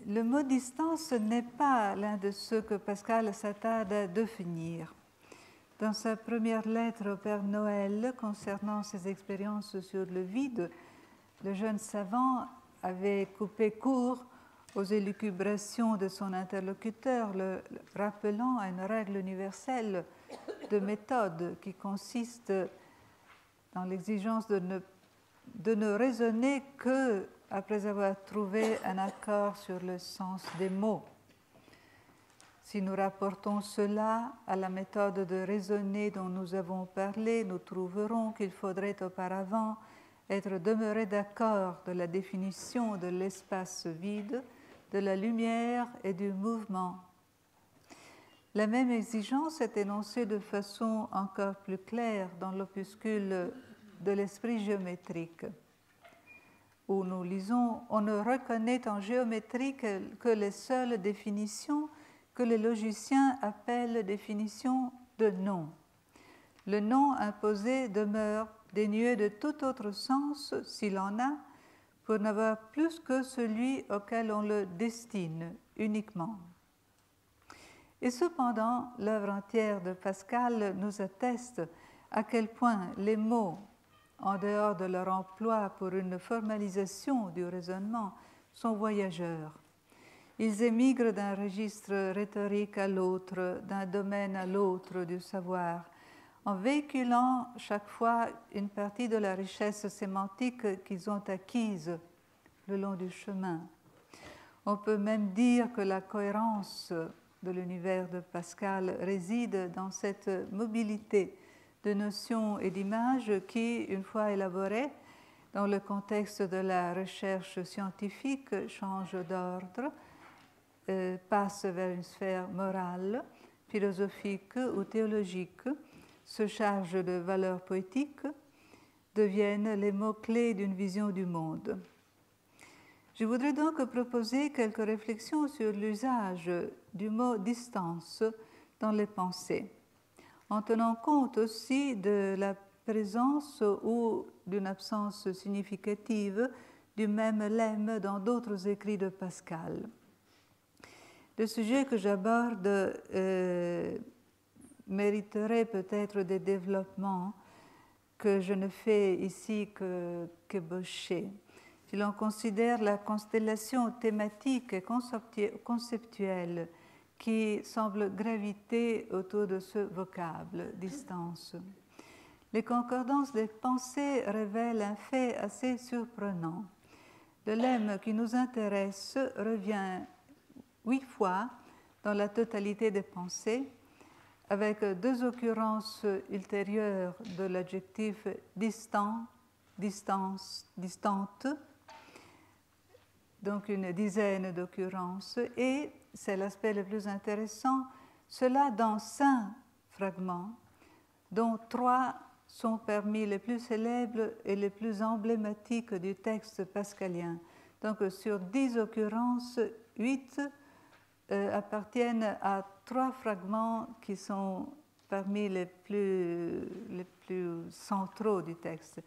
Le mot distance n'est pas l'un de ceux que Pascal s'attarde à définir. Dans sa première lettre au Père Noël concernant ses expériences sur le vide, le jeune savant avait coupé court aux élucubrations de son interlocuteur, le rappelant à une règle universelle de méthode qui consiste dans l'exigence de ne raisonner que après avoir trouvé un accord sur le sens des mots. Si nous rapportons cela à la méthode de raisonner dont nous avons parlé, nous trouverons qu'il faudrait auparavant être demeuré d'accord de la définition de l'espace vide, de la lumière et du mouvement. La même exigence est énoncée de façon encore plus claire dans l'opuscule de l'esprit géométrique, où nous lisons « On ne reconnaît en géométrie que les seules définitions que les logiciens appellent définitions de nom. Le nom imposé demeure dénué de tout autre sens, s'il en a, pour n'avoir plus que celui auquel on le destine uniquement. » Et cependant, l'œuvre entière de Pascal nous atteste à quel point les mots, en dehors de leur emploi pour une formalisation du raisonnement, sont voyageurs. Ils émigrent d'un registre rhétorique à l'autre, d'un domaine à l'autre du savoir, en véhiculant chaque fois une partie de la richesse sémantique qu'ils ont acquise le long du chemin. On peut même dire que la cohérence de l'univers de Pascal réside dans cette mobilité de notions et d'images qui, une fois élaborées dans le contexte de la recherche scientifique, changent d'ordre, passent vers une sphère morale, philosophique ou théologique, se chargent de valeurs poétiques, deviennent les mots-clés d'une vision du monde. Je voudrais donc proposer quelques réflexions sur l'usage du mot distance dans les pensées, en tenant compte aussi de la présence ou d'une absence significative du même lemme dans d'autres écrits de Pascal. Le sujet que j'aborde mériterait peut-être des développements que je ne fais ici qu'ébaucher. Si l'on considère la constellation thématique et conceptuelle qui semble graviter autour de ce vocable, distance. Les concordances des pensées révèlent un fait assez surprenant. Le lemme qui nous intéresse revient 8 fois dans la totalité des pensées, avec 2 occurrences ultérieures de l'adjectif distant, distance, distante, donc une dizaine d'occurrences, et, c'est l'aspect le plus intéressant, cela dans 5 fragments, dont 3 sont parmi les plus célèbres et les plus emblématiques du texte pascalien. Donc sur 10 occurrences, 8 appartiennent à 3 fragments qui sont parmi les plus centraux du texte.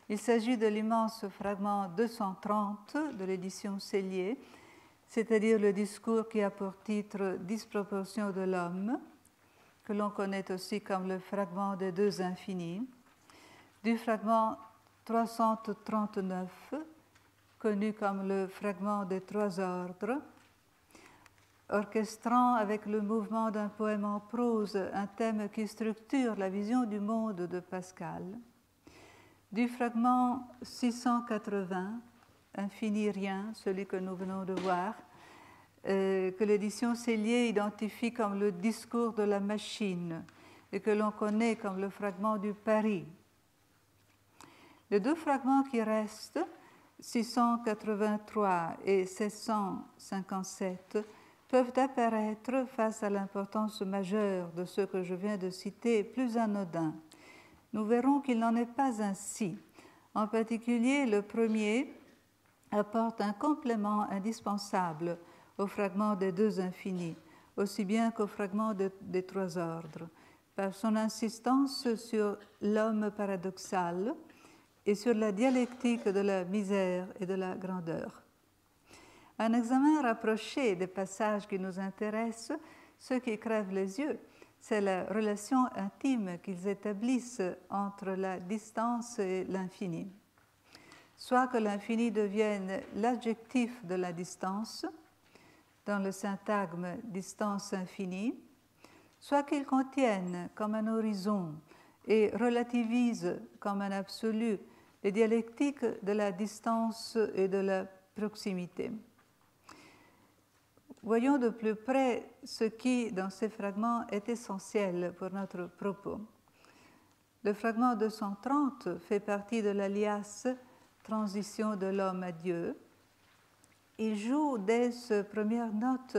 Il s'agit de l'immense fragment 230 de l'édition Sellier, c'est-à-dire le discours qui a pour titre « Disproportion de l'homme », que l'on connaît aussi comme le fragment des 2 infinis, du fragment 339, connu comme le fragment des 3 ordres, orchestrant avec le mouvement d'un poème en prose un thème qui structure la vision du monde de Pascal, du fragment 680, Infini rien, celui que nous venons de voir, que l'édition Sellier identifie comme le discours de la machine et que l'on connaît comme le fragment du pari. Les 2 fragments qui restent, 683 et 757, peuvent apparaître face à l'importance majeure de ceux que je viens de citer plus anodins. Nous verrons qu'il n'en est pas ainsi. En particulier, le premier apporte un complément indispensable au fragment des 2 infinis, aussi bien qu'au fragment des 3 ordres, par son insistance sur l'homme paradoxal et sur la dialectique de la misère et de la grandeur. Un examen rapproché des passages qui nous intéressent, ce qui crève les yeux, c'est la relation intime qu'ils établissent entre la distance et l'infini. Soit que l'infini devienne l'adjectif de la distance, dans le syntagme distance infinie, soit qu'il contienne comme un horizon et relativise comme un absolu les dialectiques de la distance et de la proximité. Voyons de plus près ce qui, dans ces fragments, est essentiel pour notre propos. Le fragment 230 fait partie de l'alias Transition de l'homme à Dieu. Il joue dès ses premières notes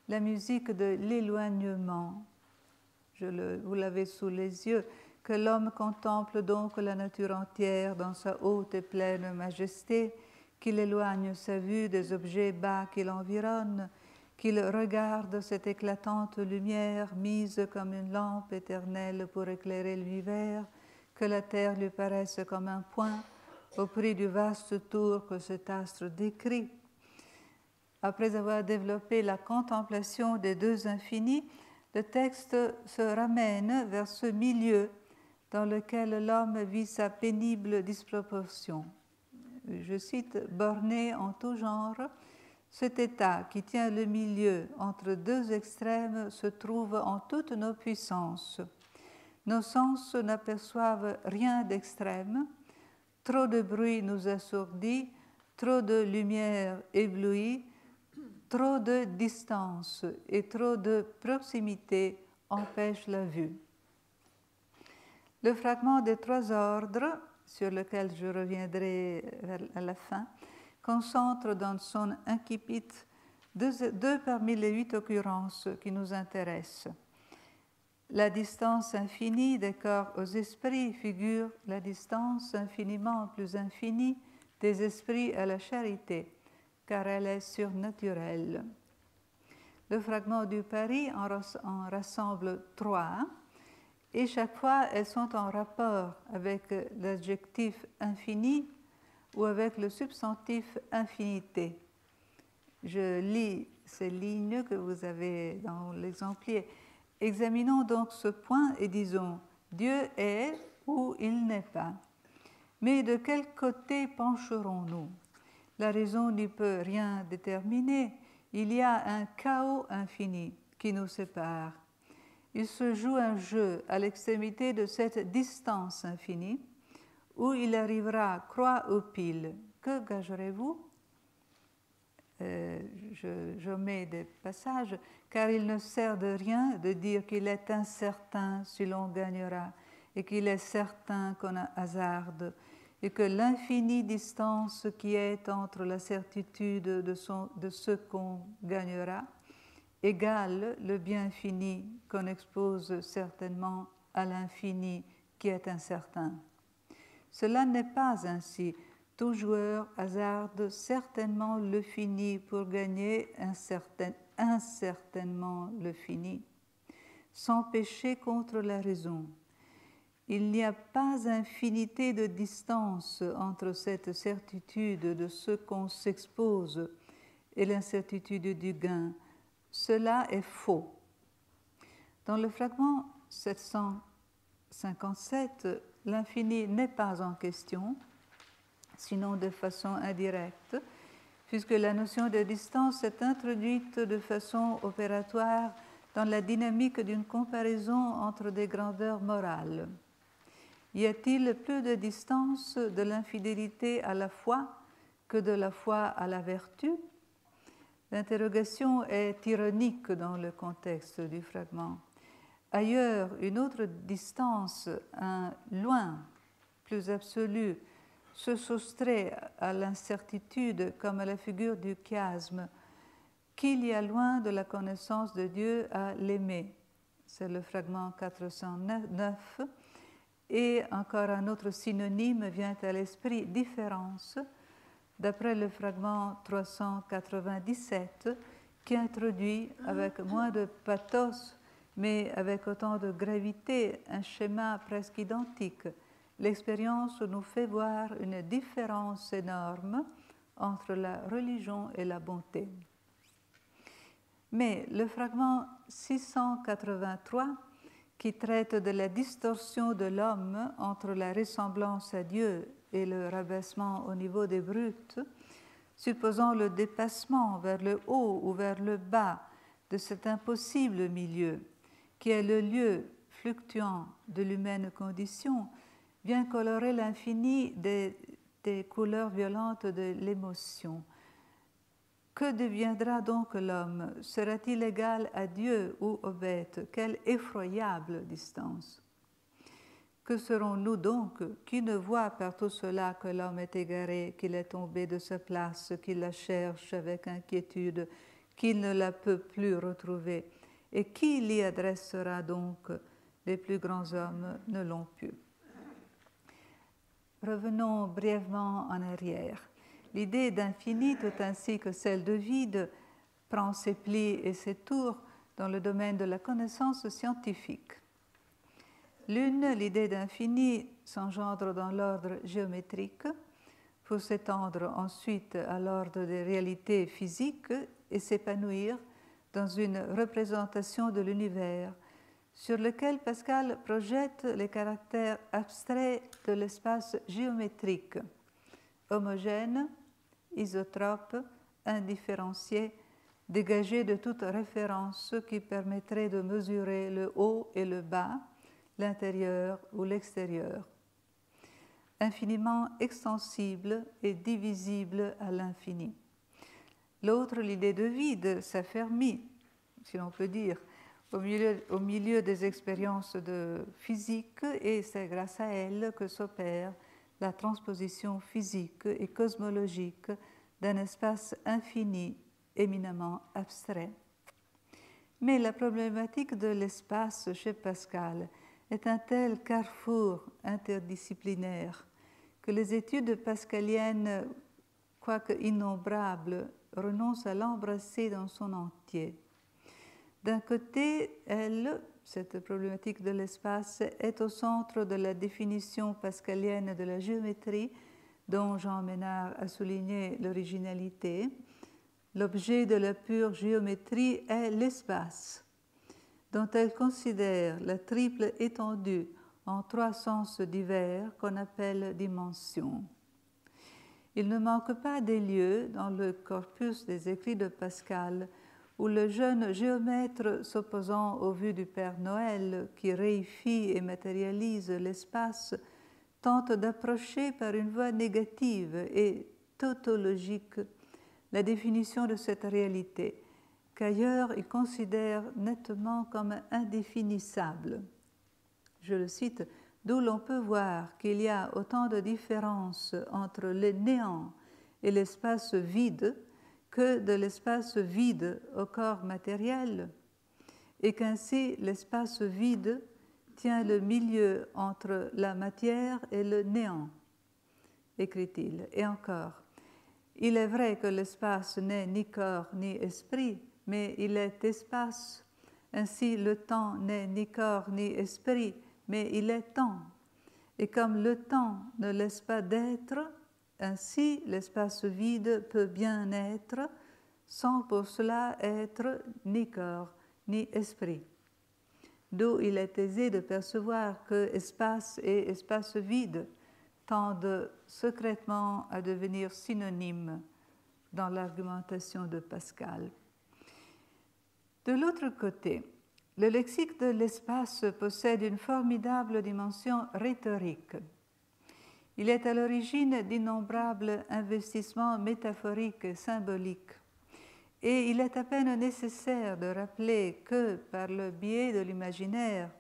la musique de l'éloignement. Vous l'avez sous les yeux, que l'homme contemple donc la nature entière dans sa haute et pleine majesté, qu'il éloigne sa vue des objets bas qui l'environnent, qu'il regarde cette éclatante lumière mise comme une lampe éternelle pour éclairer l'univers, que la terre lui paraisse comme un point au prix du vaste tour que cet astre décrit. Après avoir développé la contemplation des deux infinis, le texte se ramène vers ce milieu dans lequel l'homme vit sa pénible disproportion. Je cite, « borné en tout genre, cet état qui tient le milieu entre deux extrêmes se trouve en toutes nos puissances. Nos sens n'aperçoivent rien d'extrême, trop de bruit nous assourdit, trop de lumière éblouit, trop de distance et trop de proximité empêchent la vue. » Le fragment des trois ordres, sur lequel je reviendrai à la fin, concentre dans son incipit deux parmi les 8 occurrences qui nous intéressent. La distance infinie des corps aux esprits figure la distance infiniment plus infinie des esprits à la charité, car elle est surnaturelle. Le fragment du Pari en rassemble 3, et chaque fois elles sont en rapport avec l'adjectif infini ou avec le substantif infinité. Je lis ces lignes que vous avez dans l'exemplier. Examinons donc ce point et disons « Dieu est ou il n'est pas ». Mais de quel côté pencherons-nous? La raison n'y peut rien déterminer. Il y a un chaos infini qui nous sépare. Il se joue un jeu à l'extrémité de cette distance infinie où il arrivera croix ou pile. Que gagerez-vous? Je mets des passages, car il ne sert de rien de dire qu'il est incertain si l'on gagnera et qu'il est certain qu'on a hasarde et que l'infinie distance qui est entre la certitude de ce qu'on gagnera égale le bien fini qu'on expose certainement à l'infini qui est incertain. Cela n'est pas ainsi. Tout joueur hasarde certainement le fini pour gagner incertainement le fini, sans pécher contre la raison. Il n'y a pas infinité de distance entre cette certitude de ce qu'on s'expose et l'incertitude du gain. Cela est faux. Dans le fragment 757, l'infini n'est pas en question, sinon de façon indirecte, puisque la notion de distance est introduite de façon opératoire dans la dynamique d'une comparaison entre des grandeurs morales. Y a-t-il plus de distance de l'infidélité à la foi que de la foi à la vertu? L'interrogation est ironique dans le contexte du fragment. Ailleurs, une autre distance, un loin plus absolu, se soustrait à l'incertitude comme à la figure du chiasme, qu'il y a loin de la connaissance de Dieu à l'aimer. C'est le fragment 409. Et encore un autre synonyme vient à l'esprit, différence, d'après le fragment 397, qui introduit avec moins de pathos, mais avec autant de gravité, un schéma presque identique. L'expérience nous fait voir une différence énorme entre la religion et la bonté. Mais le fragment 683, qui traite de la distorsion de l'homme entre la ressemblance à Dieu et le rabaissement au niveau des brutes, supposant le dépassement vers le haut ou vers le bas de cet impossible milieu, qui est le lieu fluctuant de l'humaine condition, vient colorer l'infini des couleurs violentes de l'émotion. Que deviendra donc l'homme? Sera-t-il égal à Dieu ou aux bêtes? Quelle effroyable distance! Que serons-nous donc qui ne voit par tout cela que l'homme est égaré, qu'il est tombé de sa place, qu'il la cherche avec inquiétude, qu'il ne la peut plus retrouver? Et qui l'y adressera donc? Les plus grands hommes ne l'ont pu. Revenons brièvement en arrière. L'idée d'infini, tout ainsi que celle de vide, prend ses plis et ses tours dans le domaine de la connaissance scientifique. L'une, l'idée d'infini, s'engendre dans l'ordre géométrique pour s'étendre ensuite à l'ordre des réalités physiques et s'épanouir dans une représentation de l'univers sur lequel Pascal projette les caractères abstraits de l'espace géométrique, homogène, isotrope, indifférencié, dégagé de toute référence qui permettrait de mesurer le haut et le bas, l'intérieur ou l'extérieur, infiniment extensible et divisible à l'infini. L'autre, l'idée de vide, s'affermit, si l'on peut dire, au milieu des expériences de physique, et c'est grâce à elle que s'opère la transposition physique et cosmologique d'un espace infini éminemment abstrait. Mais la problématique de l'espace chez Pascal est un tel carrefour interdisciplinaire que les études pascaliennes, quoique innombrables, renoncent à l'embrasser dans son entier. D'un côté, cette problématique de l'espace, est au centre de la définition pascalienne de la géométrie, dont Jean Ménard a souligné l'originalité. L'objet de la pure géométrie est l'espace, dont elle considère la triple étendue en trois sens divers qu'on appelle dimensions. Il ne manque pas des lieux dans le corpus des écrits de Pascal où le jeune géomètre s'opposant aux vues du Père Noël qui réifie et matérialise l'espace tente d'approcher par une voie négative et tautologique la définition de cette réalité qu'ailleurs il considère nettement comme indéfinissable. Je le cite, d'où l'on peut voir qu'il y a autant de différences entre le néant et l'espace vide que de l'espace vide au corps matériel, et qu'ainsi l'espace vide tient le milieu entre la matière et le néant, écrit-il. Et encore, il est vrai que l'espace n'est ni corps ni esprit, mais il est espace. Ainsi, le temps n'est ni corps ni esprit, mais il est temps. Et comme le temps ne laisse pas d'être, ainsi l'espace vide peut bien être, sans pour cela être ni corps ni esprit. D'où il est aisé de percevoir que espace et espace vide tendent secrètement à devenir synonymes dans l'argumentation de Pascal. De l'autre côté, le lexique de l'espace possède une formidable dimension rhétorique. Il est à l'origine d'innombrables investissements métaphoriques et symboliques. Et il est à peine nécessaire de rappeler que, par le biais de l'imaginaire,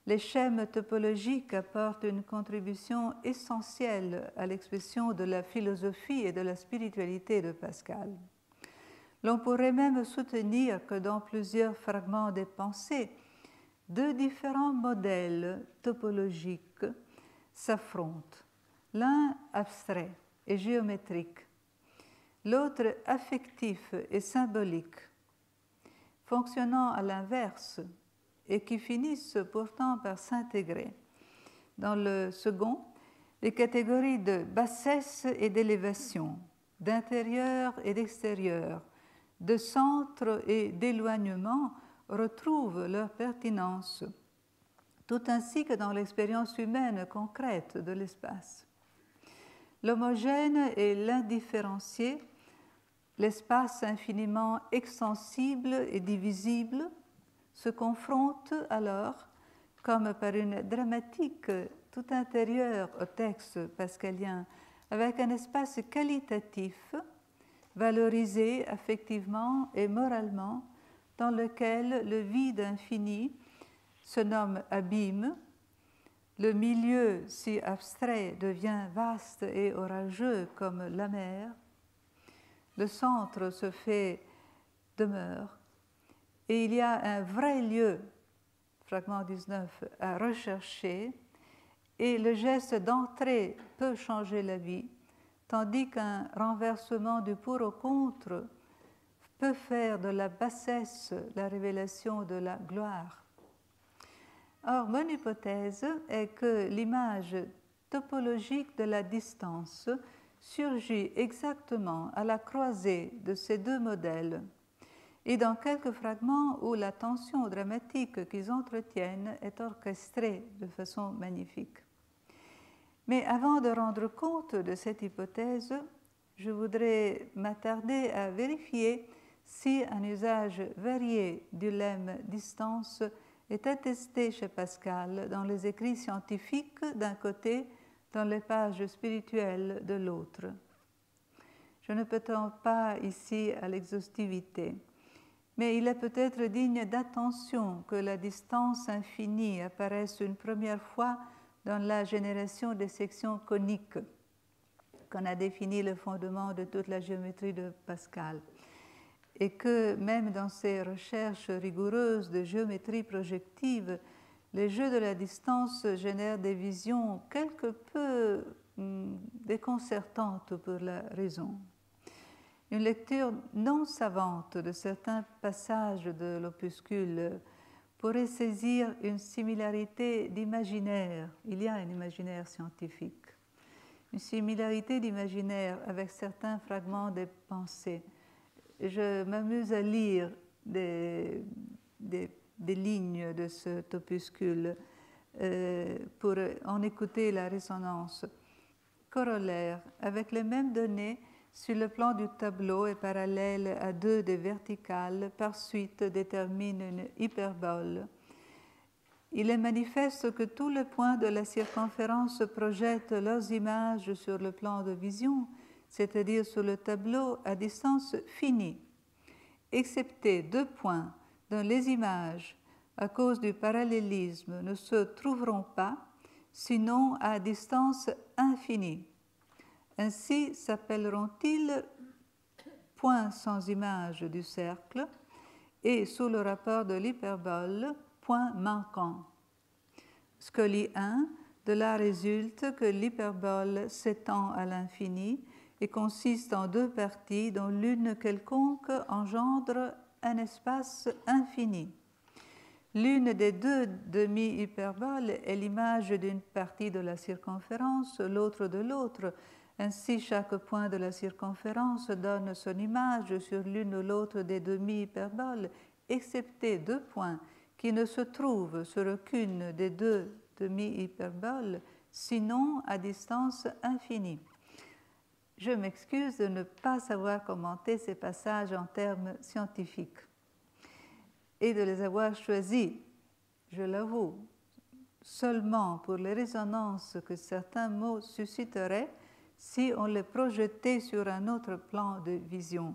les schèmes topologiques apportent une contribution essentielle à l'expression de la philosophie et de la spiritualité de Pascal. L'on pourrait même soutenir que dans plusieurs fragments des pensées, deux différents modèles topologiques s'affrontent, l'un abstrait et géométrique, l'autre affectif et symbolique, fonctionnant à l'inverse et qui finissent pourtant par s'intégrer. Dans le second, les catégories de bassesse et d'élévation, d'intérieur et d'extérieur, de centre et d'éloignement retrouvent leur pertinence, tout ainsi que dans l'expérience humaine concrète de l'espace. L'homogène et l'indifférencié, l'espace infiniment extensible et divisible, se confrontent alors, comme par une dramatique tout intérieure au texte pascalien, avec un espace qualitatif, valorisé affectivement et moralement, dans lequel le vide infini se nomme abîme, le milieu si abstrait devient vaste et orageux comme la mer, le centre se fait demeure, et il y a un vrai lieu, fragment 19, à rechercher, et le geste d'entrée peut changer la vie, tandis qu'un renversement du pour au contre peut faire de la bassesse la révélation de la gloire. Or, mon hypothèse est que l'image topologique de la distance surgit exactement à la croisée de ces deux modèles et dans quelques fragments où la tension dramatique qu'ils entretiennent est orchestrée de façon magnifique. Mais avant de rendre compte de cette hypothèse, je voudrais m'attarder à vérifier si un usage varié du lemme distance est attesté chez Pascal dans les écrits scientifiques d'un côté, dans les pages spirituelles de l'autre. Je ne prétends pas ici à l'exhaustivité, mais il est peut-être digne d'attention que la distance infinie apparaisse une première fois dans la génération des sections coniques, qu'on a défini le fondement de toute la géométrie de Pascal, et que même dans ses recherches rigoureuses de géométrie projective, les jeux de la distance génèrent des visions quelque peu déconcertantes pour la raison. Une lecture non savante de certains passages de l'opuscule pourrait saisir une similarité d'imaginaire. Il y a un imaginaire scientifique, une similarité d'imaginaire avec certains fragments des pensées. Je m'amuse à lire des lignes de cet opuscule pour en écouter la résonance. Corollaire, avec les mêmes données, sur le plan du tableau et parallèle à deux des verticales, par suite détermine une hyperbole. Il est manifeste que tous les points de la circonférence projettent leurs images sur le plan de vision, c'est-à-dire sur le tableau à distance finie, excepté deux points dont les images, à cause du parallélisme, ne se trouveront pas, sinon à distance infinie. Ainsi s'appelleront-ils points sans image du cercle et, sous le rapport de l'hyperbole, points manquants. Scoli 1, de là résulte que l'hyperbole s'étend à l'infini et consiste en deux parties dont l'une quelconque engendre un espace infini. L'une des deux demi-hyperboles est l'image d'une partie de la circonférence, l'autre de l'autre. Ainsi, chaque point de la circonférence donne son image sur l'une ou l'autre des demi-hyperboles, excepté deux points qui ne se trouvent sur aucune des deux demi-hyperboles, sinon à distance infinie. Je m'excuse de ne pas savoir commenter ces passages en termes scientifiques et de les avoir choisis, je l'avoue, seulement pour les résonances que certains mots susciteraient si on les projetait sur un autre plan de vision.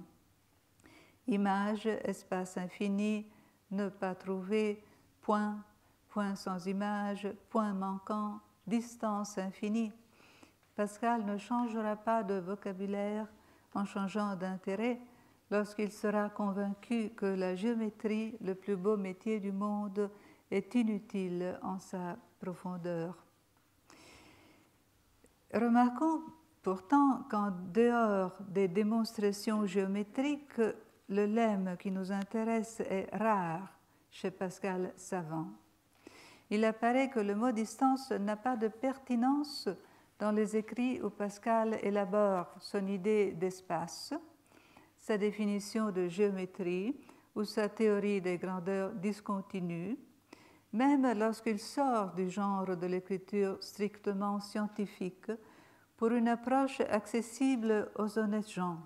Image, espace infini, ne pas trouver, point, point sans image, point manquant, distance infinie. Pascal ne changera pas de vocabulaire en changeant d'intérêt lorsqu'il sera convaincu que la géométrie, le plus beau métier du monde, est inutile en sa profondeur. Remarquons pourtant qu'en dehors des démonstrations géométriques, le lemme qui nous intéresse est rare chez Pascal Savant. Il apparaît que le mot distance n'a pas de pertinence dans les écrits où Pascal élabore son idée d'espace, sa définition de géométrie ou sa théorie des grandeurs discontinues, même lorsqu'il sort du genre de l'écriture strictement scientifique pour une approche accessible aux honnêtes gens,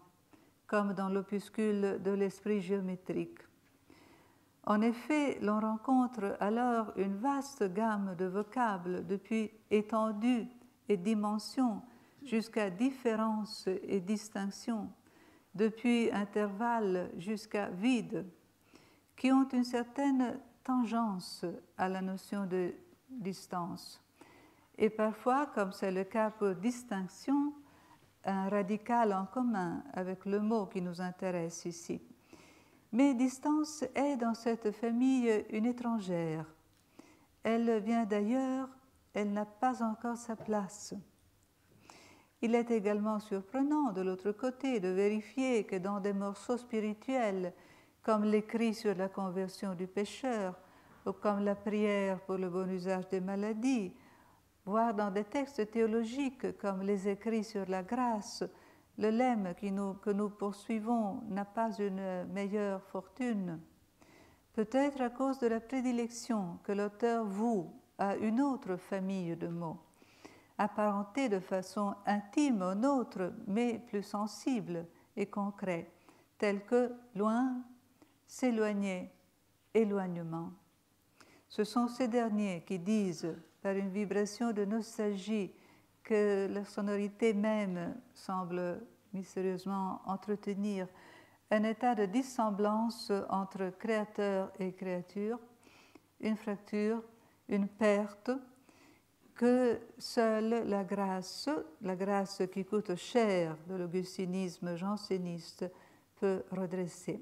comme dans l'opuscule de l'esprit géométrique. En effet, l'on rencontre alors une vaste gamme de vocables, depuis étendue et dimension jusqu'à différence et distinction, depuis intervalle jusqu'à vide, qui ont une certaine tangence à la notion de distance. Et parfois, comme c'est le cas pour distinction, un radical en commun avec le mot qui nous intéresse ici. Mais distance est dans cette famille une étrangère. Elle vient d'ailleurs, elle n'a pas encore sa place. Il est également surprenant, de l'autre côté, de vérifier que dans des morceaux spirituels, comme l'écrit sur la conversion du pécheur, ou comme la prière pour le bon usage des maladies, voire dans des textes théologiques comme les écrits sur la grâce, le lemme que nous poursuivons n'a pas une meilleure fortune. Peut-être à cause de la prédilection que l'auteur voue à une autre famille de mots, apparentés de façon intime aux nôtres, mais plus sensibles et concrets, tels que loin, s'éloigner, éloignement. Ce sont ces derniers qui disent, par une vibration de nostalgie, que leur sonorité même semble mystérieusement entretenir un état de dissemblance entre créateur et créature, une fracture, une perte, que seule la grâce qui coûte cher de l'augustinisme janséniste, peut redresser.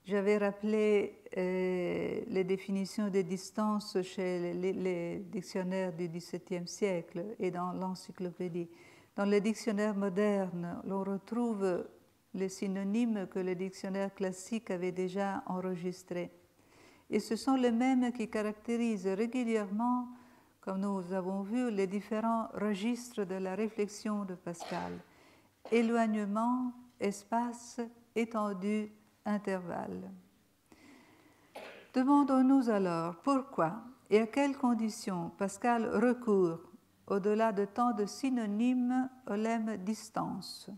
J'avais rappelé les définitions des distances chez les dictionnaires du XVIIe siècle et dans l'encyclopédie. Dans les dictionnaires modernes, l'on retrouve les synonymes que le dictionnaire classique avait déjà enregistrés. Et ce sont les mêmes qui caractérisent régulièrement, comme nous avons vu, les différents registres de la réflexion de Pascal. Éloignement, espace, étendue, intervalle. Demandons-nous alors pourquoi et à quelles conditions Pascal recourt, au-delà de tant de synonymes, au lemme distance,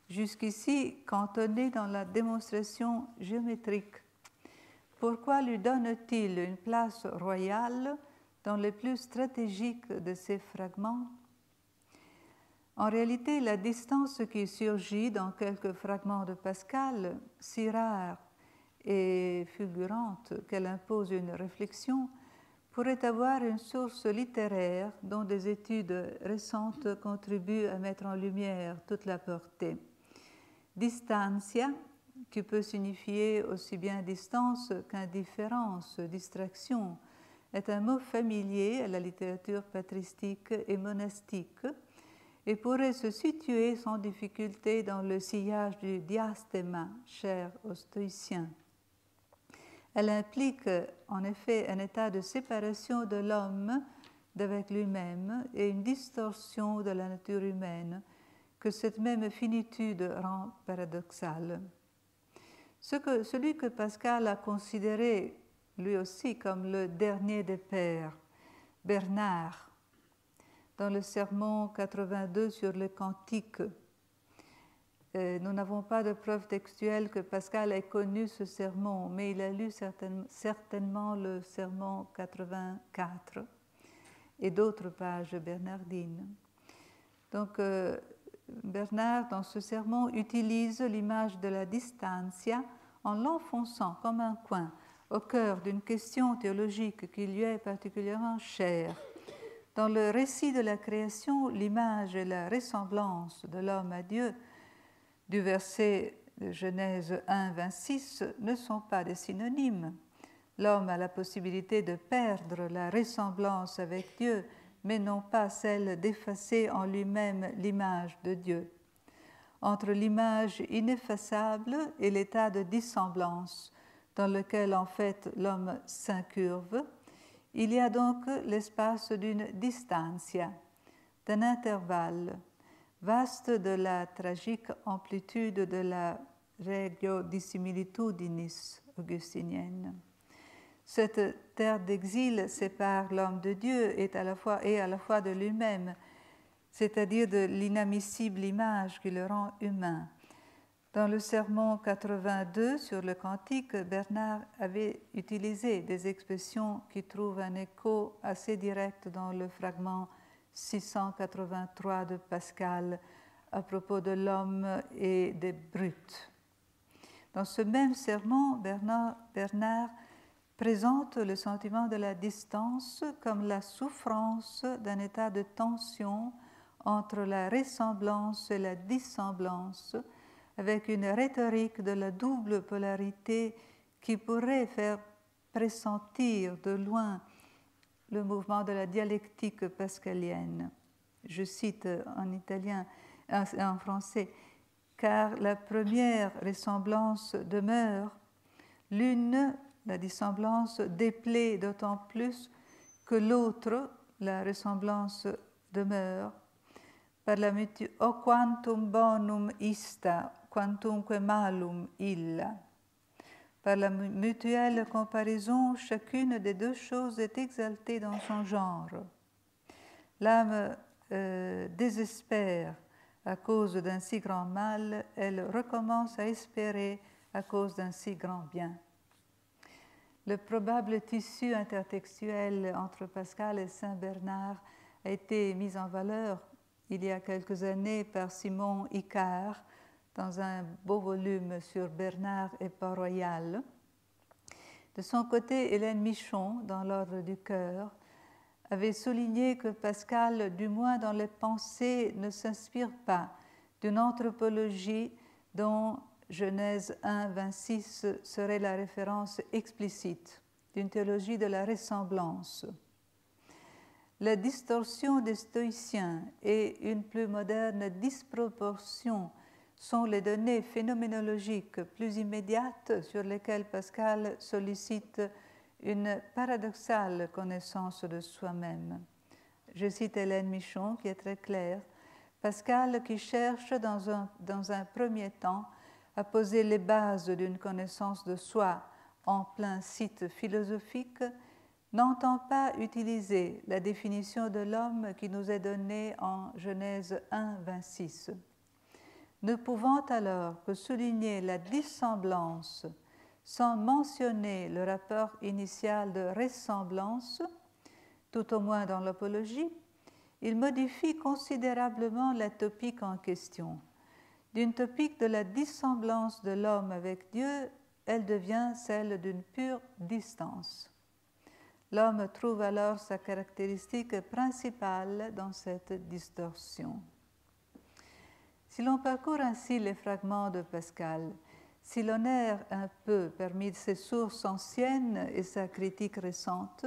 jusqu'ici cantonné dans la démonstration géométrique. Pourquoi lui donne-t-il une place royale dans les plus stratégiques de ces fragments? En réalité, la distance qui surgit dans quelques fragments de Pascal, si rare et fulgurante qu'elle impose une réflexion, pourrait avoir une source littéraire dont des études récentes contribuent à mettre en lumière toute la portée. Distancia, qui peut signifier aussi bien distance qu'indifférence, distraction, est un mot familier à la littérature patristique et monastique et pourrait se situer sans difficulté dans le sillage du diastema, cher aux stoïciens. Elle implique en effet un état de séparation de l'homme d'avec lui-même et une distorsion de la nature humaine que cette même finitude rend paradoxale. Celui que Pascal a considéré lui aussi comme le dernier des pères, Bernard, dans le sermon 82 sur le cantique. Nous n'avons pas de preuve textuelle que Pascal ait connu ce sermon, mais il a lu certainement le sermon 84 et d'autres pages bernardines. Donc, Bernard, dans ce sermon, utilise l'image de la distancia en l'enfonçant comme un coin au cœur d'une question théologique qui lui est particulièrement chère. Dans le récit de la création, l'image et la ressemblance de l'homme à Dieu du verset de Genèse 1, 26 ne sont pas des synonymes. L'homme a la possibilité de perdre la ressemblance avec Dieu, mais non pas celle d'effacer en lui-même l'image de Dieu. Entre l'image ineffaçable et l'état de dissemblance dans lequel en fait l'homme s'incurve, il y a donc l'espace d'une distancia, d'un intervalle, vaste de la tragique amplitude de la regio dissimilitudinis augustinienne. Cette terre d'exil sépare l'homme de Dieu et à la fois de lui-même, c'est-à-dire de l'inadmissible image qui le rend humain. Dans le sermon 82 sur le Cantique, Bernard avait utilisé des expressions qui trouvent un écho assez direct dans le fragment 683 de Pascal à propos de l'homme et des brutes. Dans ce même sermon, Bernard présente le sentiment de la distance comme la souffrance d'un état de tension entre la ressemblance et la dissemblance, avec une rhétorique de la double polarité qui pourrait faire pressentir de loin le mouvement de la dialectique pascalienne. Je cite en français, car la première ressemblance demeure, l'une, la dissemblance, déplaît d'autant plus que l'autre, la ressemblance, demeure. Par la o quantum bonum ista, quantumque malum illa. Par la mutuelle comparaison, chacune des deux choses est exaltée dans son genre. L'âme désespère à cause d'un si grand mal, elle recommence à espérer à cause d'un si grand bien. Le probable tissu intertextuel entre Pascal et Saint Bernard a été mis en valeur il y a quelques années par Simon Icare dans un beau volume sur Bernard et Port-Royal. De son côté, Hélène Michon, dans l'Ordre du Cœur, avait souligné que Pascal, du moins dans les pensées, ne s'inspire pas d'une anthropologie dont Genèse 1, 26 serait la référence explicite, d'une théologie de la ressemblance. La distorsion des stoïciens et une plus moderne disproportion sont les données phénoménologiques plus immédiates sur lesquelles Pascal sollicite une paradoxale connaissance de soi-même. Je cite Hélène Michon, qui est très claire. Pascal, qui cherche dans un premier temps à poser les bases d'une connaissance de soi en plein site philosophique, n'entend pas utiliser la définition de l'homme qui nous est donnée en Genèse 1, 26. Ne pouvant alors que souligner la dissemblance sans mentionner le rapport initial de ressemblance, tout au moins dans l'apologie, il modifie considérablement la topique en question. D'une topique de la dissemblance de l'homme avec Dieu, elle devient celle d'une pure distance. L'homme trouve alors sa caractéristique principale dans cette distorsion. Si l'on parcourt ainsi les fragments de Pascal, si l'on erre un peu parmi ses sources anciennes et sa critique récente,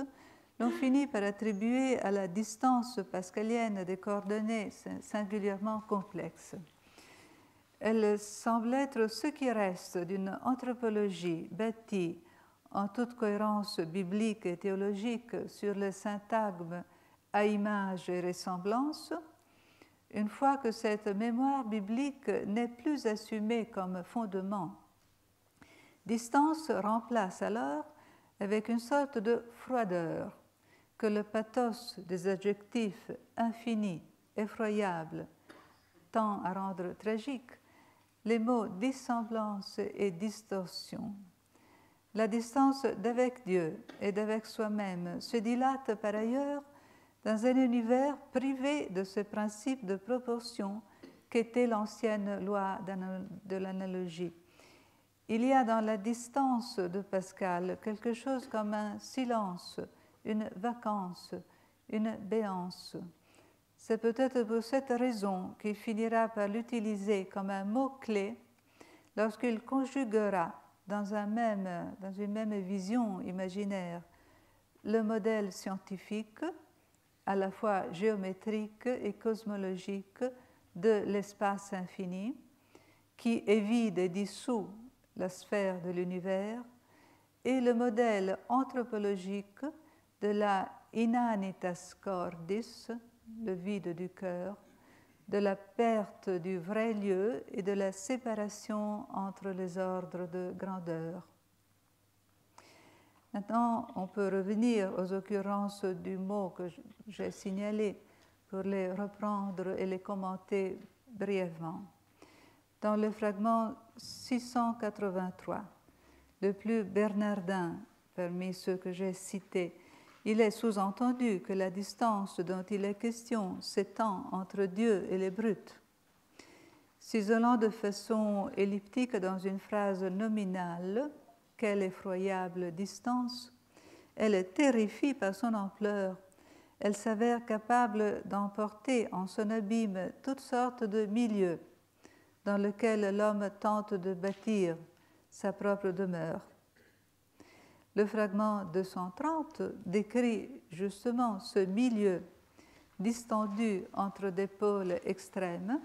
l'on finit par attribuer à la distance pascalienne des coordonnées singulièrement complexes. Elle semble être ce qui reste d'une anthropologie bâtie en toute cohérence biblique et théologique sur le syntagme à image et ressemblance, une fois que cette mémoire biblique n'est plus assumée comme fondement. Distance remplace alors avec une sorte de froideur que le pathos des adjectifs infini, effroyable, tend à rendre tragique, les mots dissemblance et distorsion. La distance d'avec Dieu et d'avec soi-même se dilate par ailleurs dans un univers privé de ce principe de proportion qu'était l'ancienne loi de l'analogie. Il y a dans la distance de Pascal quelque chose comme un silence, une vacance, une béance. C'est peut-être pour cette raison qu'il finira par l'utiliser comme un mot-clé lorsqu'il conjuguera dans une même vision imaginaire le modèle scientifique, à la fois géométrique et cosmologique, de l'espace infini, qui évide et dissout la sphère de l'univers, et le modèle anthropologique de la inanitas cordis, le vide du cœur, de la perte du vrai lieu et de la séparation entre les ordres de grandeur. Maintenant, on peut revenir aux occurrences du mot que j'ai signalé pour les reprendre et les commenter brièvement. Dans le fragment 683, le plus bernardin parmi ceux que j'ai cités, il est sous-entendu que la distance dont il est question s'étend entre Dieu et les brutes. S'isolant de façon elliptique dans une phrase nominale, quelle effroyable distance, elle terrifie par son ampleur. Elle s'avère capable d'emporter en son abîme toutes sortes de milieux dans lesquels l'homme tente de bâtir sa propre demeure. Le fragment 230 décrit justement ce milieu distendu entre des pôles extrêmes,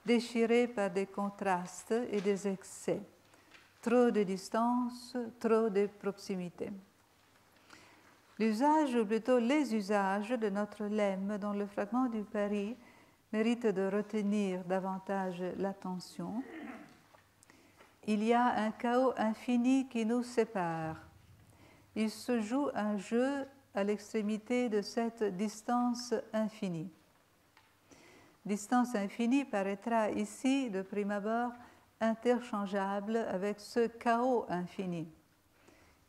déchiré par des contrastes et des excès, trop de distance, trop de proximité. L'usage, ou plutôt les usages de notre lemme dans le fragment du Paris mérite de retenir davantage l'attention. Il y a un chaos infini qui nous sépare. Il se joue un jeu à l'extrémité de cette distance infinie. Distance infinie paraîtra ici, de prime abord, interchangeable avec ce chaos infini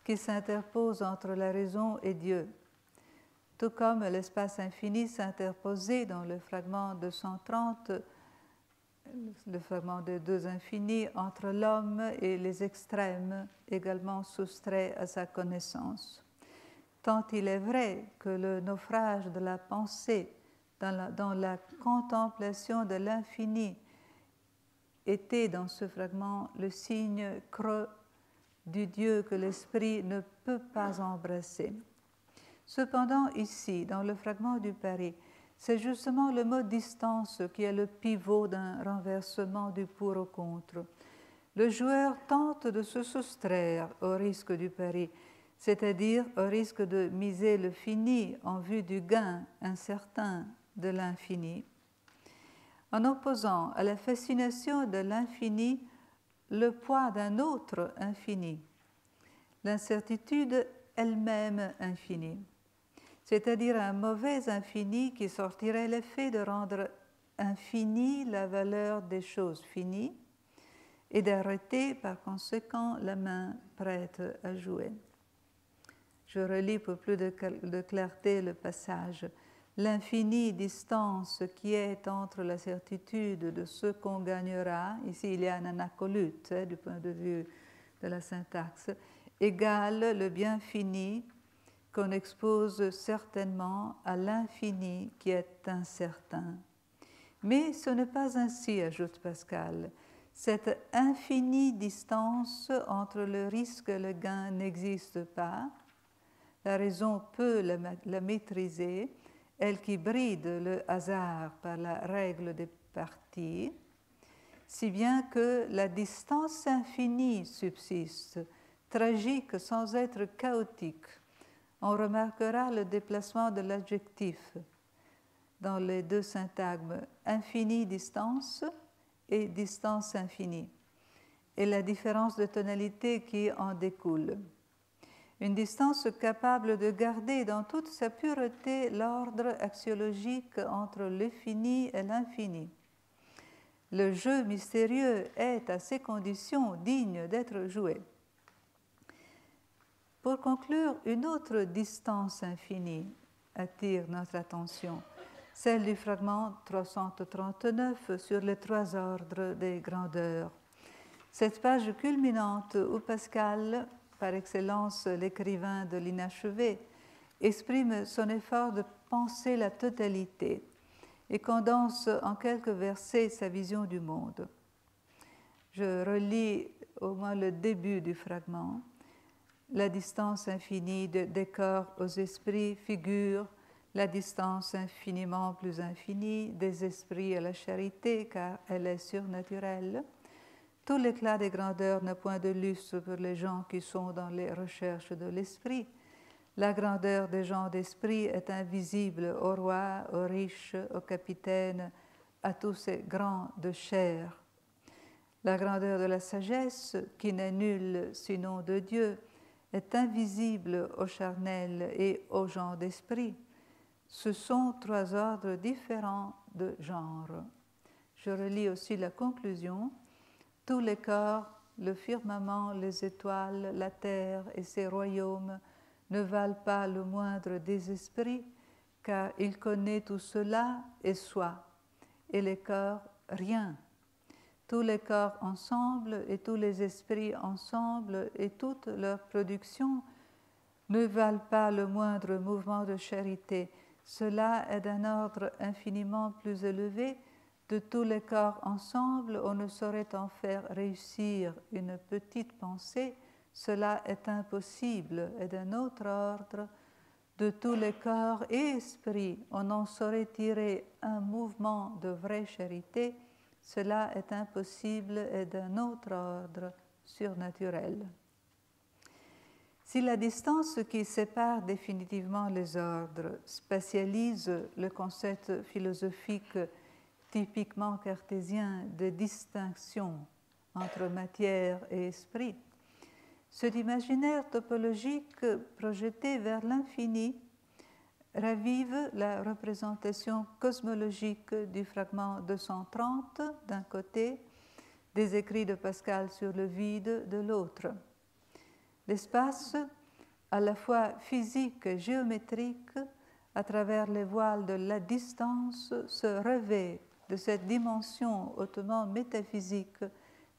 qui s'interpose entre la raison et Dieu, tout comme l'espace infini s'interposait dans le fragment 230, le fragment des deux infinis, entre l'homme et les extrêmes, également soustraits à sa connaissance. Tant il est vrai que le naufrage de la pensée dans la contemplation de l'infini était dans ce fragment le signe creux du Dieu que l'esprit ne peut pas embrasser. Cependant, ici, dans le fragment du Paris, c'est justement le mot distance qui est le pivot d'un renversement du pour au contre. Le joueur tente de se soustraire au risque du pari, c'est-à-dire au risque de miser le fini en vue du gain incertain de l'infini, en opposant à la fascination de l'infini le poids d'un autre infini, l'incertitude elle-même infinie, c'est-à-dire un mauvais infini qui sortirait l'effet de rendre infinie la valeur des choses finies et d'arrêter par conséquent la main prête à jouer. Je relis pour plus de clarté le passage. L'infinie distance qui est entre la certitude de ce qu'on gagnera, ici il y a un anacolute du point de vue de la syntaxe, égale le bien fini qu'on expose certainement à l'infini qui est incertain. Mais ce n'est pas ainsi, ajoute Pascal. Cette infinie distance entre le risque et le gain n'existe pas. La raison peut la maîtriser, elle qui bride le hasard par la règle des parties, si bien que la distance infinie subsiste, tragique sans être chaotique. On remarquera le déplacement de l'adjectif dans les deux syntagmes infinie distance et distance infinie, et la différence de tonalité qui en découle. Une distance capable de garder dans toute sa pureté l'ordre axiologique entre le fini et l'infini. Le jeu mystérieux est, à ces conditions, digne d'être joué. Pour conclure, une autre distance infinie attire notre attention, celle du fragment 339 sur les trois ordres des grandeurs. Cette page culminante où Pascal, par excellence l'écrivain de l'inachevé, exprime son effort de penser la totalité et condense en quelques versets sa vision du monde. Je relis au moins le début du fragment. La distance infinie des corps aux esprits figure la distance infiniment plus infinie des esprits à la charité, car elle est surnaturelle. Tout l'éclat des grandeurs n'a point de lustre pour les gens qui sont dans les recherches de l'esprit. La grandeur des gens d'esprit est invisible aux rois, aux riches, aux capitaines, à tous ces grands de chair. La grandeur de la sagesse, qui n'est nulle sinon de Dieu, est invisible aux charnels et aux gens d'esprit. Ce sont trois ordres différents de genre. Je relis aussi la conclusion. Tous les corps, le firmament, les étoiles, la terre et ses royaumes ne valent pas le moindre des esprits, car il connaît tout cela et soi, et les corps rien. Tous les corps ensemble et tous les esprits ensemble et toute leur production ne valent pas le moindre mouvement de charité. Cela est d'un ordre infiniment plus élevé. De tous les corps ensemble, on ne saurait en faire réussir une petite pensée. Cela est impossible et d'un autre ordre. De tous les corps et esprits, on en saurait tirer un mouvement de vraie charité. Cela est impossible et d'un autre ordre surnaturel. Si la distance qui sépare définitivement les ordres spatialise le concept philosophique typiquement cartésien de distinction entre matière et esprit, cet imaginaire topologique projeté vers l'infini ravive la représentation cosmologique du fragment 230 d'un côté, des écrits de Pascal sur le vide de l'autre. L'espace, à la fois physique et géométrique, à travers les voiles de la distance, se revêt de cette dimension hautement métaphysique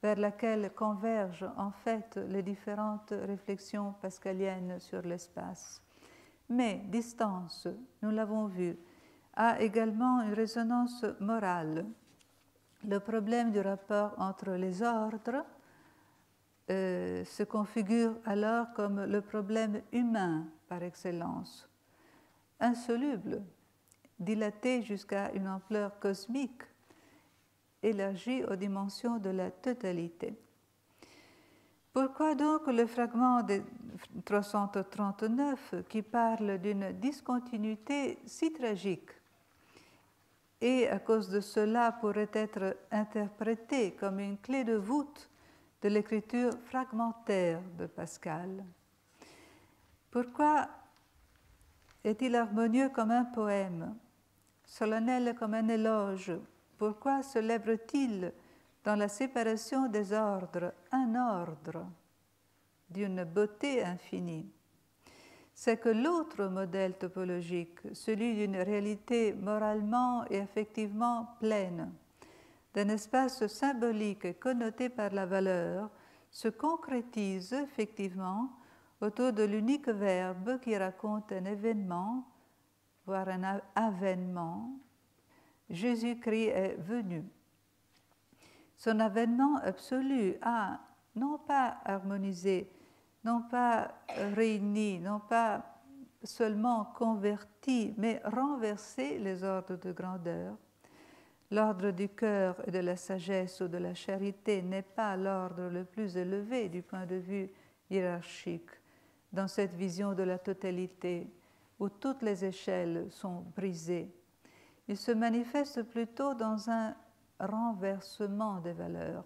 vers laquelle convergent en fait les différentes réflexions pascaliennes sur l'espace. Mais distance, nous l'avons vu, a également une résonance morale. Le problème du rapport entre les ordres se configure alors comme le problème humain par excellence, insoluble, dilaté jusqu'à une ampleur cosmique, élargi aux dimensions de la totalité. Pourquoi donc le fragment de 339 qui parle d'une discontinuité si tragique et à cause de cela pourrait être interprété comme une clé de voûte de l'écriture fragmentaire de Pascal? Pourquoi est-il harmonieux comme un poème, solennel comme un éloge? Pourquoi célèbre-t-il dans la séparation des ordres un ordre d'une beauté infinie? C'est que l'autre modèle topologique, celui d'une réalité moralement et affectivement pleine, d'un espace symbolique et connoté par la valeur, se concrétise effectivement autour de l'unique verbe qui raconte un événement, voire un avènement. Jésus-Christ est venu. Son avènement absolu a non pas harmonisé, non pas réuni, non pas seulement converti, mais renversé les ordres de grandeur. L'ordre du cœur et de la sagesse ou de la charité n'est pas l'ordre le plus élevé du point de vue hiérarchique dans cette vision de la totalité où toutes les échelles sont brisées. Il se manifeste plutôt dans un renversement des valeurs.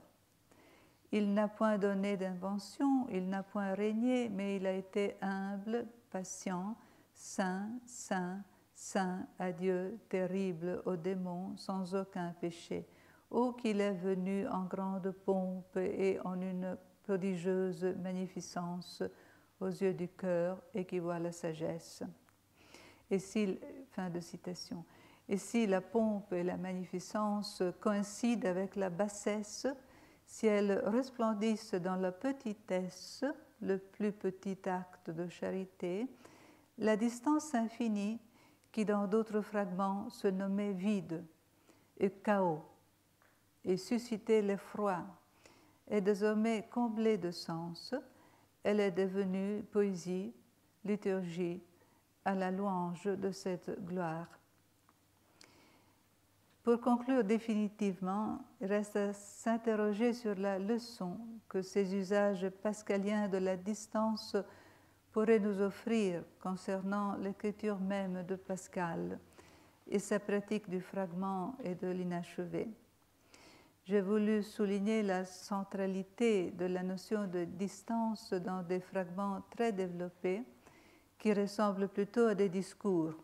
Il n'a point donné d'invention, il n'a point régné, mais il a été humble, patient, saint, saint, saint à Dieu, terrible aux démons, sans aucun péché. Ô qu'il est venu en grande pompe et en une prodigieuse magnificence aux yeux du cœur et qui voit la sagesse. Et si, fin de citation. Et si la pompe et la magnificence coïncident avec la bassesse, si elles resplendissent dans la petitesse, le plus petit acte de charité, la distance infinie, qui dans d'autres fragments se nommait vide et chaos, et suscitait l'effroi, est désormais comblée de sens. Elle est devenue poésie, liturgie, à la louange de cette gloire. Pour conclure définitivement, il reste à s'interroger sur la leçon que ces usages pascaliens de la distance pourrait nous offrir concernant l'écriture même de Pascal et sa pratique du fragment et de l'inachevé. J'ai voulu souligner la centralité de la notion de distance dans des fragments très développés qui ressemblent plutôt à des discours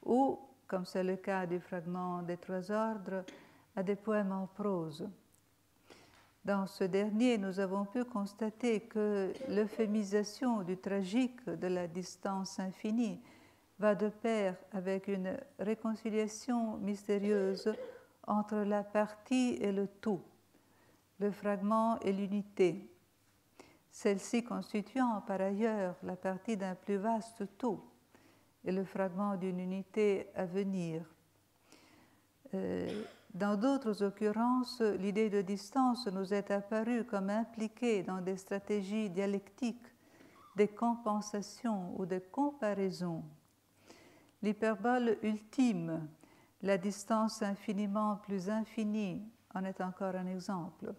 ou, comme c'est le cas du fragment des Trois Ordres, à des poèmes en prose. Dans ce dernier, nous avons pu constater que l'euphémisation du tragique de la distance infinie va de pair avec une réconciliation mystérieuse entre la partie et le tout, le fragment et l'unité, celle-ci constituant par ailleurs la partie d'un plus vaste tout et le fragment d'une unité à venir. Dans d'autres occurrences, l'idée de distance nous est apparue comme impliquée dans des stratégies dialectiques, des compensations ou des comparaisons. L'hyperbole ultime, la distance infiniment plus infinie, en est encore un exemple.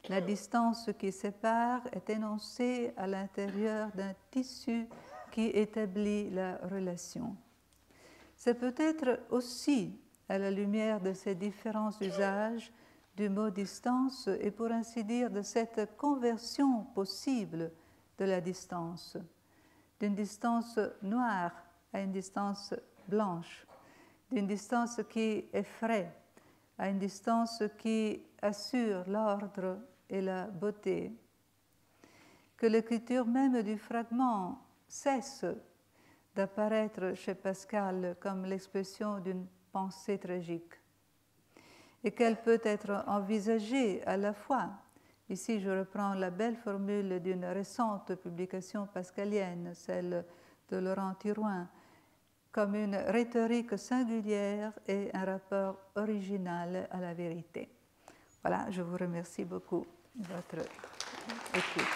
La distance qui sépare est énoncée à l'intérieur d'un tissu qui établit la relation. C'est peut-être aussi à la lumière de ces différents usages du mot distance et pour ainsi dire de cette conversion possible de la distance, d'une distance noire à une distance blanche, d'une distance qui effraie à une distance qui assure l'ordre et la beauté, que l'écriture même du fragment cesse d'apparaître chez Pascal comme l'expression d'une pensée tragique et qu'elle peut être envisagée à la fois, ici je reprends la belle formule d'une récente publication pascalienne, celle de Laurent Thirouin, comme une rhétorique singulière et un rapport original à la vérité. Voilà, je vous remercie beaucoup de votre écoute.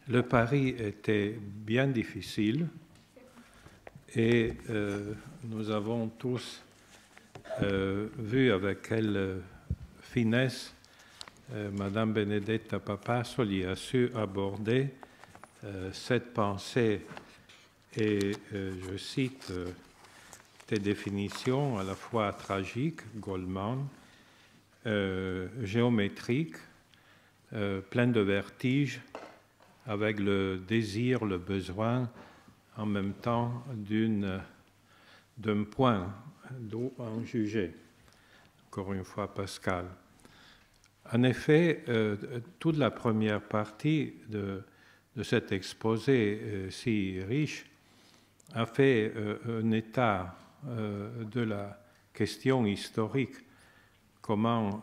Le pari était bien difficile et nous avons tous vu avec quelle finesse Madame Benedetta Papassoli a su aborder cette pensée et, je cite, des définitions à la fois tragiques, Goldman, géométriques, pleines de vertige, avec le désir, le besoin, en même temps d'un point d'où en juger. Encore une fois, Pascal. En effet, toute la première partie de cet exposé si riche a fait un état de la question historique, comment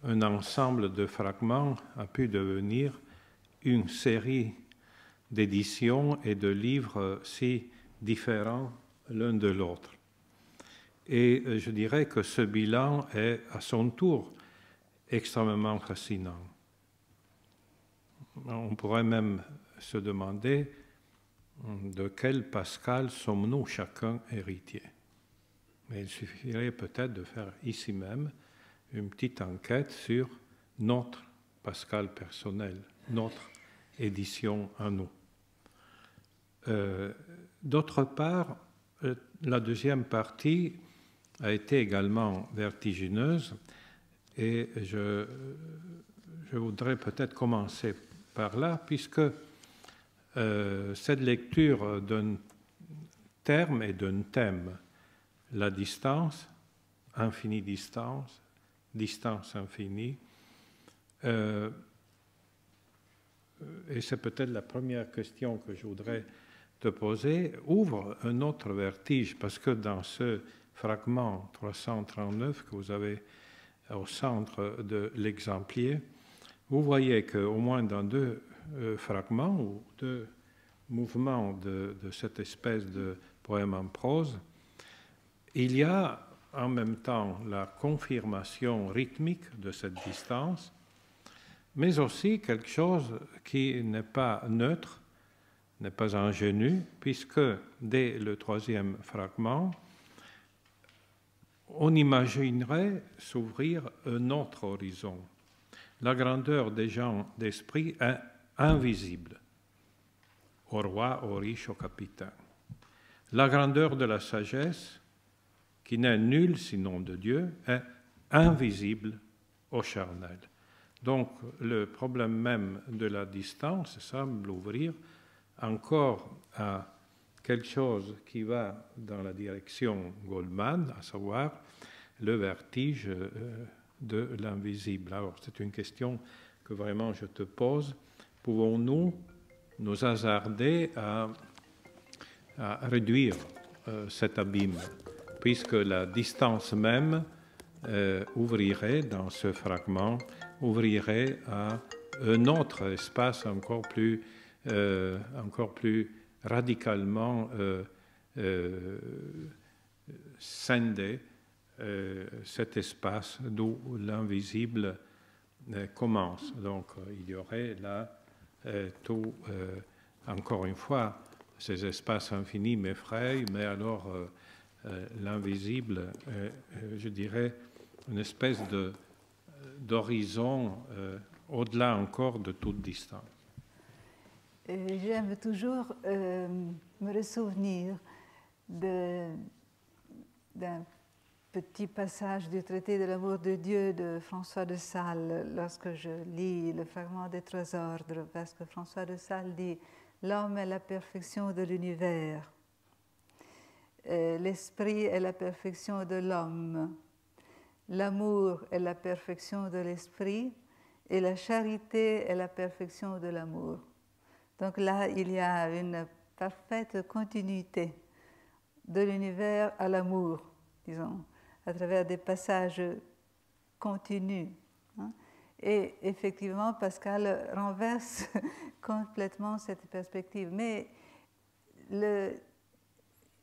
un ensemble de fragments a pu devenir une série d'éditions et de livres si différents l'un de l'autre. Et je dirais que ce bilan est à son tour extrêmement fascinant. On pourrait même se demander de quel Pascal sommes-nous chacun héritiers. Mais il suffirait peut-être de faire ici même une petite enquête sur notre Pascal personnel, notre édition à nous. D'autre part, la deuxième partie a été également vertigineuse et je voudrais peut-être commencer par là, puisque cette lecture d'un terme et d'un thème, la distance, infinie distance, distance infinie, et c'est peut-être la première question que je voudrais te poser, ouvre un autre vertige, parce que dans ce fragment 339 que vous avez au centre de l'exemplier, vous voyez qu'au moins dans deux fragments ou deux mouvements de cette espèce de poème en prose, il y a en même temps la confirmation rythmique de cette distance, mais aussi quelque chose qui n'est pas neutre, n'est pas ingénu, puisque dès le troisième fragment, on imaginerait s'ouvrir un autre horizon. La grandeur des gens d'esprit est invisible, au roi, aux riches, aux capitaines. La grandeur de la sagesse, qui n'est nulle sinon de Dieu, est invisible au charnel. Donc, le problème même de la distance semble ouvrir encore à quelque chose qui va dans la direction Goldman, à savoir le vertige de l'invisible. Alors, c'est une question que vraiment je te pose. Pouvons-nous nous hasarder à réduire cet abîme, puisque la distance même ouvrirait dans ce fragment, ouvrirait à un autre espace encore plus radicalement scindé, cet espace d'où l'invisible commence. Donc il y aurait là tout, encore une fois, ces espaces infinis m'effrayent, mais alors l'invisible, je dirais, une espèce d'horizon au-delà encore de toute distance. J'aime toujours me ressouvenir d'un petit passage du traité de l'amour de Dieu de François de Sales lorsque je lis le fragment des trois ordres, parce que François de Sales dit « L'homme est la perfection de l'univers, l'esprit est la perfection de l'homme, l'amour est la perfection de l'esprit et la charité est la perfection de l'amour. » Donc là, il y a une parfaite continuité de l'univers à l'amour, disons, à travers des passages continus. Et effectivement, Pascal renverse complètement cette perspective. Mais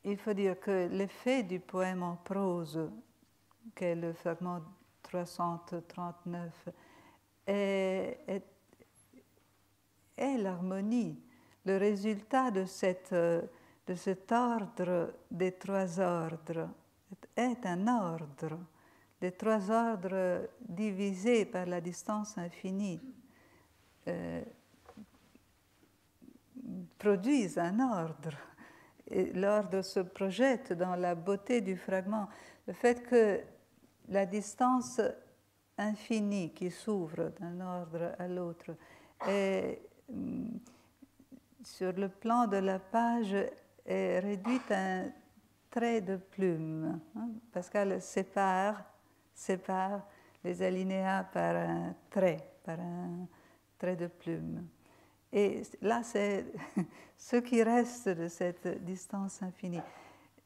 il faut dire que l'effet du poème en prose, qu'est le fragment 339, est l'harmonie, le résultat de cet ordre des trois ordres est un ordre. Les trois ordres divisés par la distance infinie produisent un ordre. Et l'ordre se projette dans la beauté du fragment. Le fait que la distance infinie qui s'ouvre d'un ordre à l'autre est sur le plan de la page est réduite à un trait de plume. Pascal sépare les alinéas par un trait de plume. Et là, c'est ce qui reste de cette distance infinie.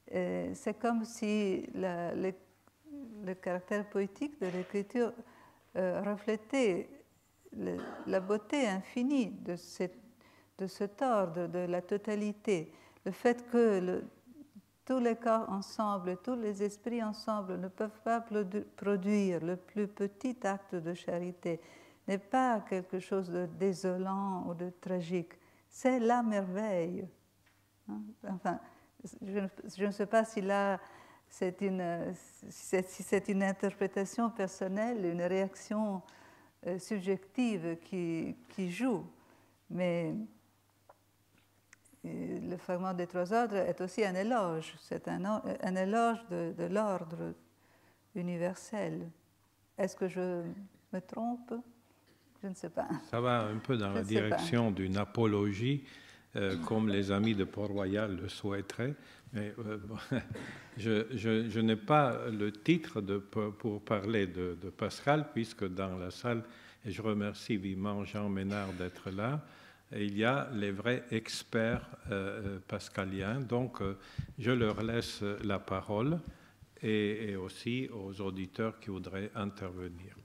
C'est comme si le caractère poétique de l'écriture reflétait la beauté infinie de cet ordre, de la totalité. Le fait que tous les corps ensemble, tous les esprits ensemble ne peuvent pas produire le plus petit acte de charité n'est pas quelque chose de désolant ou de tragique. C'est la merveille. Enfin, je ne sais pas si là, si c'est une interprétation personnelle, une réaction subjective qui joue, mais le fragment des trois ordres est aussi un éloge, c'est un éloge de l'ordre universel. Est-ce que je me trompe? Je ne sais pas. Ça va un peu dans la direction d'une apologie, comme les amis de Port-Royal le souhaiteraient. Mais je n'ai pas le titre pour parler de Pascal, puisque dans la salle, et je remercie vivement Jean Ménard d'être là, il y a les vrais experts pascaliens. Donc, je leur laisse la parole et aussi aux auditeurs qui voudraient intervenir.